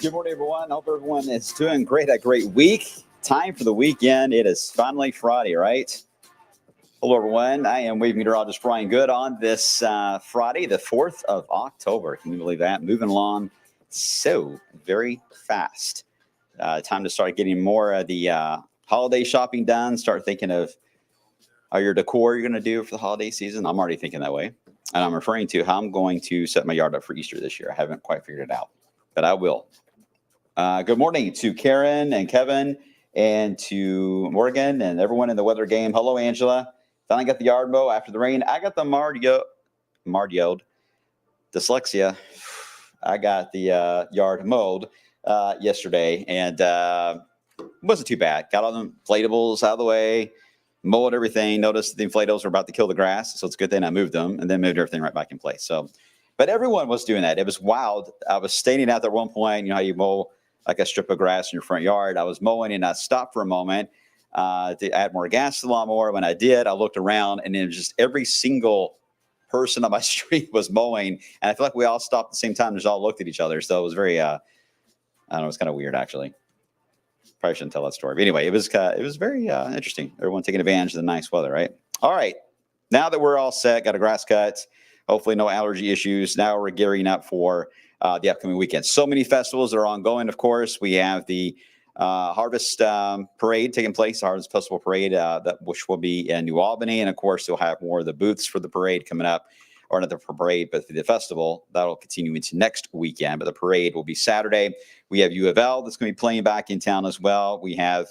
Good morning, everyone. Hope everyone is doing great. A great week. Time for the weekend. It is finally Friday, right? Hello, everyone. I am wave meteorologist Brian Goode on this Friday, the 4th of October. Can you believe that? Moving along so very fast. Time to start getting more of the holiday shopping done. Start thinking of your decor you're going to do for the holiday season. I'm already thinking that way. And I'm referring to how I'm going to set my yard up for Easter this year. I haven't quite figured it out, but I will. Good morning to Karen and Kevin and to Morgan and everyone in the weather game. Hello, Angela. Finally got the yard mow after the rain. I got the Mardioed dyslexia. I got the yard mowed yesterday, and it wasn't too bad. Got all the inflatables out of the way, mowed everything. Noticed the inflatables were about to kill the grass, so it's a good thing I moved them and then moved everything right back in place. So, but everyone was doing that. It was wild. I was standing out there at one point. You know how you mow like a strip of grass in your front yard. I was mowing and I stopped for a moment to add more gas to the lawnmower. When I did, I looked around and it was just every single person on my street was mowing. And I feel like we all stopped at the same time and just all looked at each other. So it was very, I don't know, it was kind of weird actually. Probably shouldn't tell that story. But anyway, it was very interesting. Everyone taking advantage of the nice weather, right? All right. Now that we're all set, got a grass cut, hopefully no allergy issues. Now we're gearing up for the upcoming weekend. So many festivals are ongoing, of course. We have the Harvest Parade taking place, the Harvest Festival Parade, which will be in New Albany. And, of course, you'll have more of the booths for the parade coming up, or not the parade, but for the festival. That'll continue into next weekend, but the parade will be Saturday. We have U of L that's going to be playing back in town as well. We have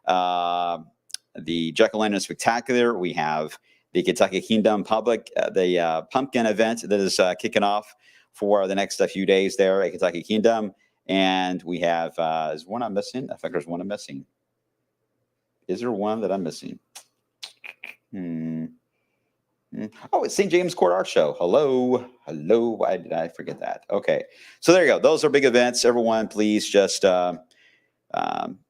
the Jekyll Spectacular. We have the Kentucky Kingdom the pumpkin event that is kicking off for the next few days there at Kentucky Kingdom. And we have, is one I'm missing? I think there's one I'm missing. Is there one that I'm missing? Oh, it's St. James Court Art Show. Hello. Why did I forget that? Okay. So there you go. Those are big events. Everyone, please just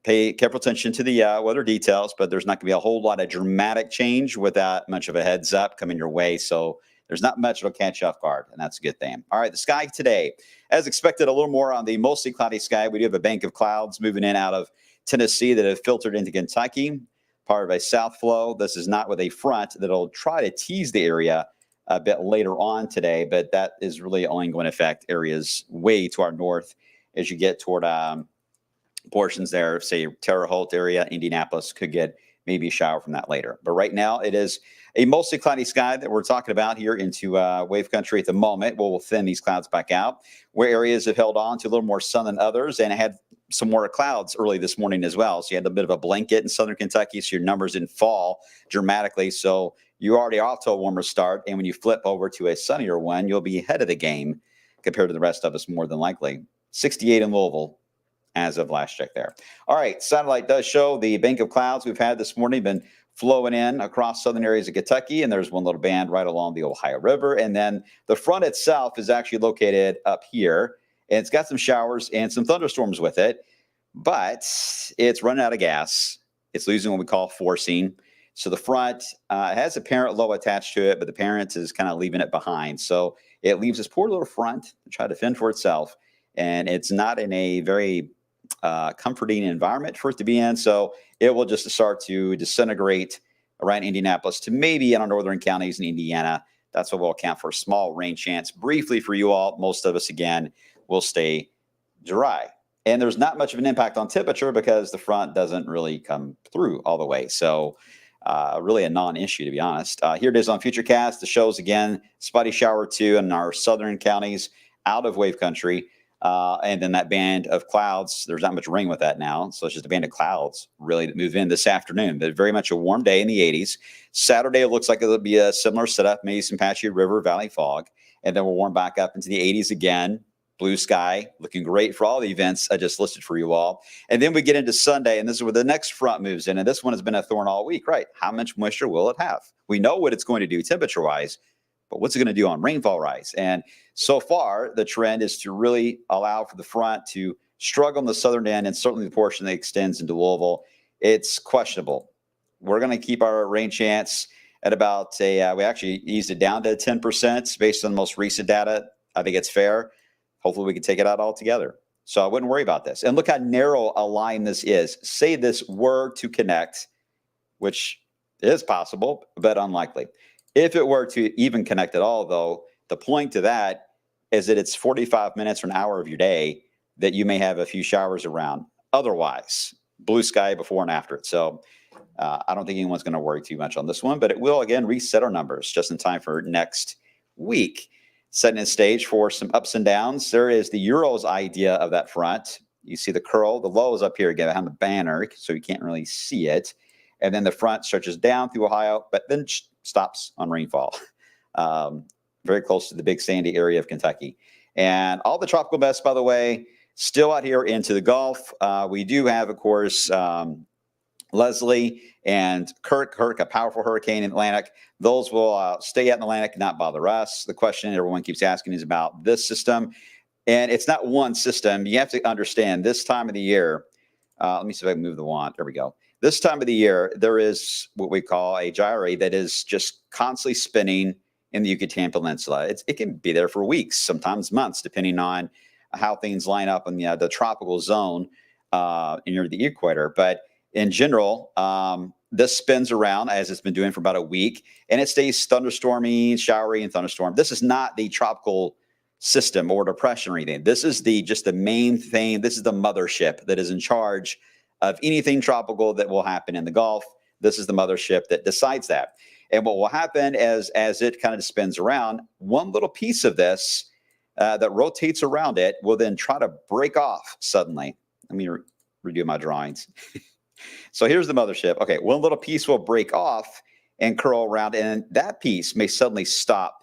pay careful attention to the weather details, but there's not going to be a whole lot of dramatic change without much of a heads up coming your way. So there's not much that'll catch you off guard, and that's a good thing. All right, the sky today. As expected, a little more on the mostly cloudy sky. We do have a bank of clouds moving in out of Tennessee that have filtered into Kentucky, part of a south flow. This is not with a front that'll try to tease the area a bit later on today, but that is really only going to affect areas way to our north as you get toward portions there, say Terre Haute area, Indianapolis could get maybe a shower from that later. But right now it is a mostly cloudy sky that we're talking about here into wave country at the moment. We'll thin these clouds back out where areas have held on to a little more sun than others, and it had some more clouds early this morning as well. So you had a bit of a blanket in southern Kentucky, so your numbers didn't fall dramatically. So you're already off to a warmer start. And when you flip over to a sunnier one, you'll be ahead of the game compared to the rest of us more than likely. 68 in Louisville as of last check there. All right, satellite does show the bank of clouds we've had this morning been flowing in across southern areas of Kentucky, and there's one little band right along the Ohio River. And then the front itself is actually located up here, and it's got some showers and some thunderstorms with it, but it's running out of gas. It's losing what we call forcing. So the front has a parent low attached to it, but the parent is kind of leaving it behind. So it leaves this poor little front to try to fend for itself, and it's not in a very comforting environment for it to be in. So it will just start to disintegrate around Indianapolis to maybe in our northern counties in Indiana. That's what we'll account for a small rain chance briefly for you all. Most of us, again, will stay dry. And there's not much of an impact on temperature because the front doesn't really come through all the way. So really a non-issue, to be honest. Here it is on Futurecast. The shows, again, spotty shower or two in our southern counties out of wave country. And then that band of clouds, there's not much rain with that now. So it's just a band of clouds really that move in this afternoon. But very much a warm day in the 80s. Saturday, it looks like it'll be a similar setup, maybe some patchy river valley fog. And then we'll warm back up into the 80s again. Blue sky, looking great for all the events I just listed for you all. And then we get into Sunday, and this is where the next front moves in. And this one has been a thorn all week, right? How much moisture will it have? We know what it's going to do temperature-wise, but what's it going to do on rainfall rise? And so far, the trend is to really allow for the front to struggle on the southern end, and certainly the portion that extends into Louisville. It's questionable. We're going to keep our rain chance at about we actually eased it down to 10% based on the most recent data. I think it's fair. Hopefully we can take it out altogether. So I wouldn't worry about this. And look how narrow a line this is. Say this were to connect, which is possible, but unlikely. If it were to even connect at all, though, the point to that is that it's 45 minutes or an hour of your day that you may have a few showers around. Otherwise, blue sky before and after it. So I don't think anyone's going to worry too much on this one, but it will, again, reset our numbers just in time for next week. Setting the stage for some ups and downs. There is the Euros idea of that front. You see the curl. The low is up here again behind the banner, so you can't really see it. And then the front stretches down through Ohio, but then stops on rainfall. Very close to the big sandy area of Kentucky. And all the tropical mess, by the way, still out here into the Gulf. We do have, of course, Leslie and Kirk, a powerful hurricane in Atlantic. Those will stay out in Atlantic, not bother us. The question everyone keeps asking is about this system. And it's not one system. You have to understand this time of the year. Let me see if I can move the wand. There we go. This time of the year, there is what we call a gyre that is just constantly spinning in the Yucatan Peninsula. It can be there for weeks, sometimes months, depending on how things line up in the tropical zone near the equator. But in general, this spins around as it's been doing for about a week, and it stays thunderstormy, showery, and thunderstorm. This is not the tropical system or depression or anything. This is just the main thing. This is the mothership that is in charge of anything tropical that will happen in the Gulf. This is the mothership that decides that. And what will happen as it kind of spins around, one little piece of this that rotates around it will then try to break off suddenly. Let me redo my drawings. So here's the mothership. Okay, one little piece will break off and curl around, and that piece may suddenly stop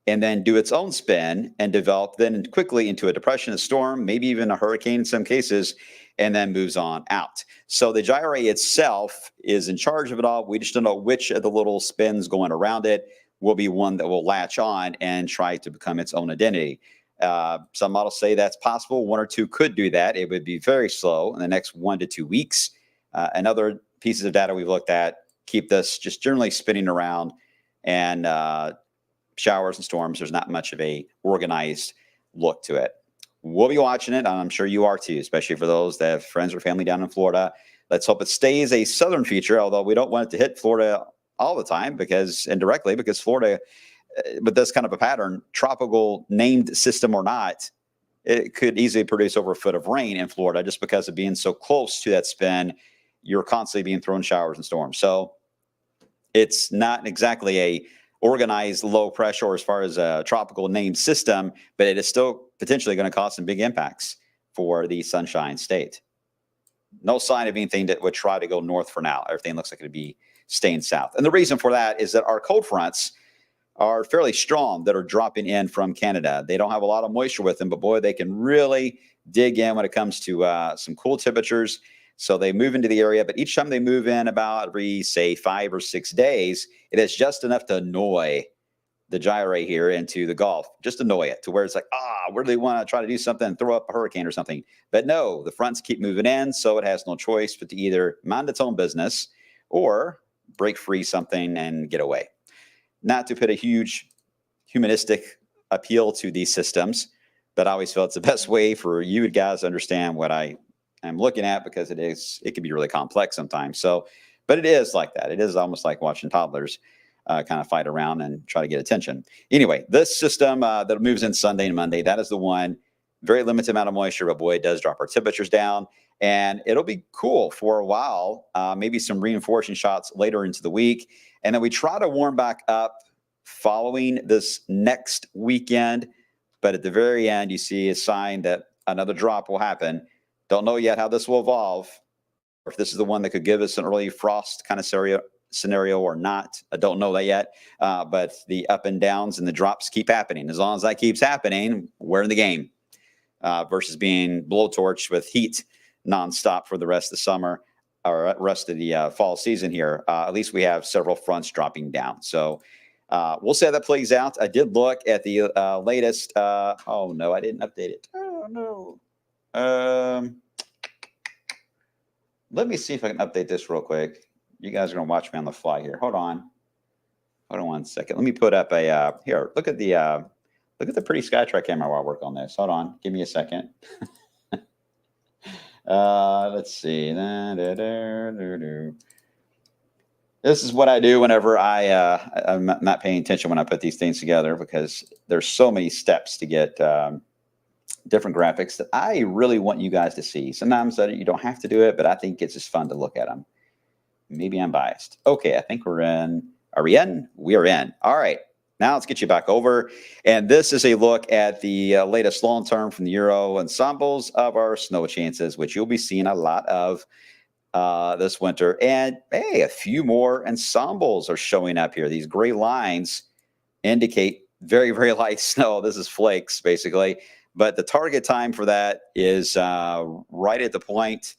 and then do its own spin and develop then quickly into a depression, a storm, maybe even a hurricane in some cases, and then moves on out. So the gyre itself is in charge of it all. We just don't know which of the little spins going around it will be one that will latch on and try to become its own identity. Some models say that's possible. One or two could do that. It would be very slow in the next 1 to 2 weeks. And other pieces of data we've looked at keep this just generally spinning around, and showers and storms. There's not much of a organized look to it. We'll be watching it, and I'm sure you are too, especially for those that have friends or family down in Florida. Let's hope it stays a southern feature, although we don't want it to hit Florida all the time because Florida, with this kind of a pattern, tropical named system or not, it could easily produce over a foot of rain in Florida just because of being so close to that spin. You're constantly being thrown showers and storms. So it's not exactly a organized low pressure or as far as a tropical named system, but it is still potentially going to cause some big impacts for the Sunshine State. No sign of anything that would try to go north for now. Everything looks like it would be staying south. And the reason for that is that our cold fronts are fairly strong that are dropping in from Canada. They don't have a lot of moisture with them, but boy, they can really dig in when it comes to some cool temperatures. So they move into the area, but each time they move in about every, say, 5 or 6 days, it is just enough to annoy the gyre here into the Gulf, just annoy it to where it's like, where do they want to try to do something and throw up a hurricane or something? But no, the fronts keep moving in, so it has no choice but to either mind its own business or break free something and get away. Not to put a huge humanistic appeal to these systems, but I always felt it's the best way for you guys to understand what I'm looking at, because it can be really complex sometimes. So, but it is like that. It is almost like watching toddlers kind of fight around and try to get attention. Anyway, this system that moves in Sunday and Monday, that is the one. Very limited amount of moisture, but boy, it does drop our temperatures down. And it'll be cool for a while, maybe some reinforcing shots later into the week. And then we try to warm back up following this next weekend. But at the very end, you see a sign that another drop will happen. Don't know yet how this will evolve, or if this is the one that could give us an early frost kind of scenario or not. I don't know that yet. But the up and downs and the drops keep happening. As long as that keeps happening, we're in the game. Versus being blowtorched with heat nonstop for the rest of the summer or rest of the fall season here. At least we have several fronts dropping down. So we'll see how that plays out. I did look at the latest. Oh, no, I didn't update it. Oh, no. Let me see if I can update this real quick. You guys are going to watch me on the fly here. Hold on 1 second. Let me put up a here. Look at the pretty Skytrack camera while I work on this. Hold on. Give me a second. Let's see. This is what I do whenever I'm not paying attention when I put these things together, because there's so many steps to get different graphics that I really want you guys to see. Sometimes you don't have to do it, but I think it's just fun to look at them. Maybe I'm biased. Okay, I think we're in. Are we in? We are in. All right. Now let's get you back over. And this is a look at the latest long term from the Euro ensembles of our snow chances, which you'll be seeing a lot of this winter. And hey, a few more ensembles are showing up here. These gray lines indicate very, very light snow. This is flakes, basically. But the target time for that is right at the point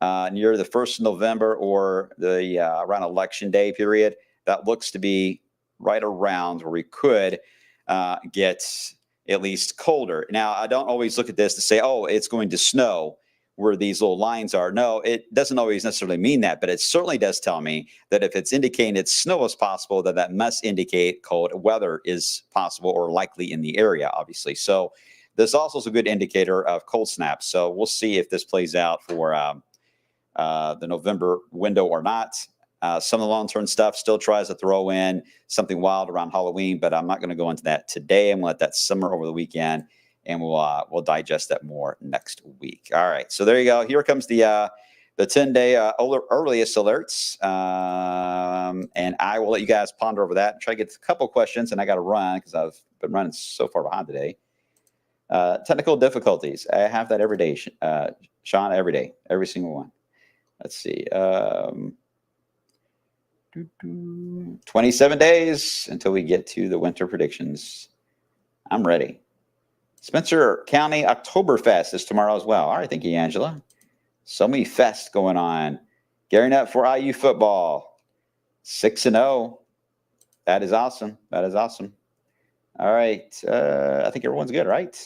near the 1st of November, or the around Election Day period. That looks to be right around where we could get at least colder. Now, I don't always look at this to say, oh, it's going to snow where these little lines are. No, it doesn't always necessarily mean that, but it certainly does tell me that if it's indicating that snow is possible, that must indicate cold weather is possible or likely in the area, obviously. So this also is a good indicator of cold snaps. So we'll see if this plays out for the November window or not. Some of the long-term stuff still tries to throw in something wild around Halloween, but I'm not going to go into that today. I'm going to let that simmer over the weekend, and we'll digest that more next week. All right, so there you go. Here comes the 10-day earliest alerts, and I will let you guys ponder over that and try to get a couple questions, and I got to run because I've been running so far behind today. Technical difficulties. I have that every day, Sean, every day, every single one. Let's see. 27 days until we get to the winter predictions. I'm ready. Spencer County Oktoberfest is tomorrow as well. All right, thank you, Angela. So many fests going on. Gearing up for IU football. 6-0. That is awesome. That is awesome. All right. I think everyone's good, right?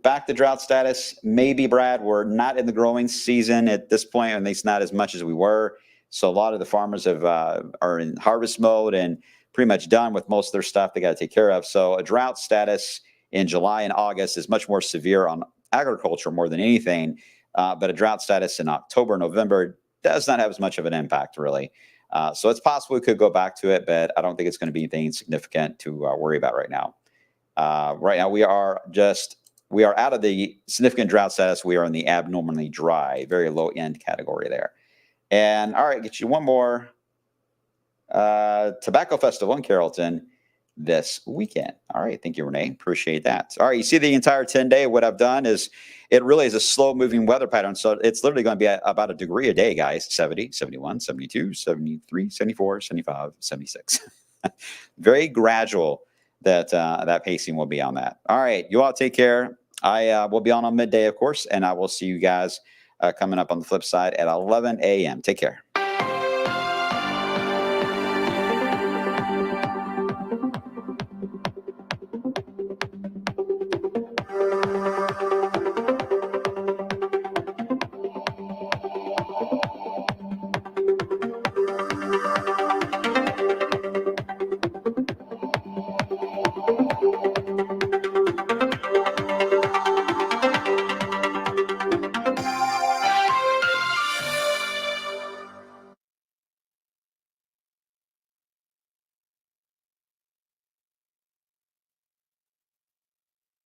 Back to drought status. Maybe, Brad. We're not in the growing season at this point, at least not as much as we were. So a lot of the farmers are in harvest mode and pretty much done with most of their stuff they got to take care of. So a drought status in July and August is much more severe on agriculture more than anything. But a drought status in October, November does not have as much of an impact, really. So it's possible we could go back to it, but I don't think it's going to be anything significant to worry about right now. Right now, we are out of the significant drought status. We are in the abnormally dry, very low end category there. And all right, get you one more. Tobacco Festival in Carrollton this weekend. All right, thank you, Renee. Appreciate that. All right, you see the entire 10-day. What I've done is it really is a slow-moving weather pattern. So it's literally going to be about a degree a day, guys. 70, 71, 72, 73, 74, 75, 76. Very gradual that pacing will be on that. All right, you all take care. I will be on midday, of course, and I will see you guys coming up on the flip side at 11 a.m. Take care.